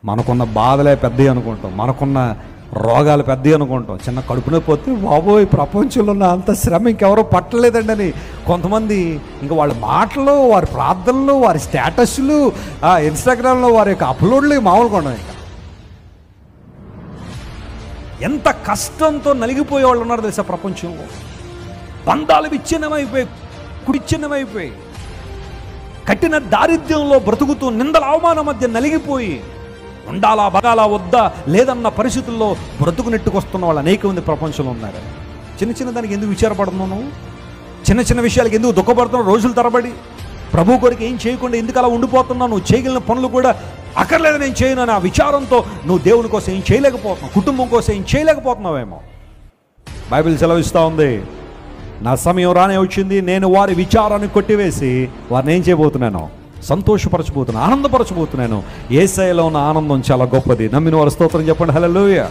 మనకున్న బాధలే పెద్దవి అనుకుంటాం, మనకున్న రోగాలు పెద్దవి అనుకుంటాం. చిన్న కడుపు నొప్పి పోతే బాబోయ్ ప్రపంచంలో ఉన్న అంత శ్రమ ఇంకెవరో పట్టలేదండి అని కొంతమంది ఇంకా వాళ్ళ మాటలు, వారి ప్రార్థనలు, వారి స్టేటస్లు, ఇన్స్టాగ్రామ్లో వారి యొక్క అప్లోడ్లు మామూలుగా ఉండవు. ఇంకా ఎంత కష్టంతో నలిగిపోయే వాళ్ళు ఉన్నారు తెలుసా ప్రపంచంలో. బంధాలు విచ్ఛిన్నమైపోయి, కుడిచ్ఛిన్నమైపోయి, కఠిన దారిద్ర్యంలో బ్రతుకుతూ నిందల అవమానం మధ్య నలిగిపోయి ఉండాలా బగాలా వద్దా లేదన్న పరిస్థితుల్లో బ్రతుకు నెట్టుకొస్తున్న వాళ్ళు అనేక మంది ప్రపంచంలో ఉన్నారు. చిన్న చిన్న దానికి ఎందుకు విచారపడుతున్నావు? చిన్న చిన్న విషయాలకు ఎందుకు దుఃఖపడుతున్నావు? రోజుల తరబడి ప్రభు కొరకు ఏం చేయకుండా ఎందుకు అలా ఉండిపోతున్నావు? నువ్వు చేయగలిగిన పనులు కూడా అక్కర్లేదు నేను చేయను అని ఆ విచారంతో నువ్వు దేవుని కోసం ఏం చేయలేకపోతున్నావు, కుటుంబం కోసం ఏం చేయలేకపోతున్నావేమో. బైబిల్ సెలవిస్తూ ఉంది, నా సమయం రానే వచ్చింది, నేను వారి విచారాన్ని కొట్టివేసి వారిని ఏం చేయబోతున్నాను? సంతోషపరచబోతున్నాను, ఆనందపరచబోతున్నాను. యేసయ్యలో ఉన్న ఆనందం చాలా గొప్పది. నమ్మిన వారు స్తోత్రం చెప్పండి. హల్లెలూయా.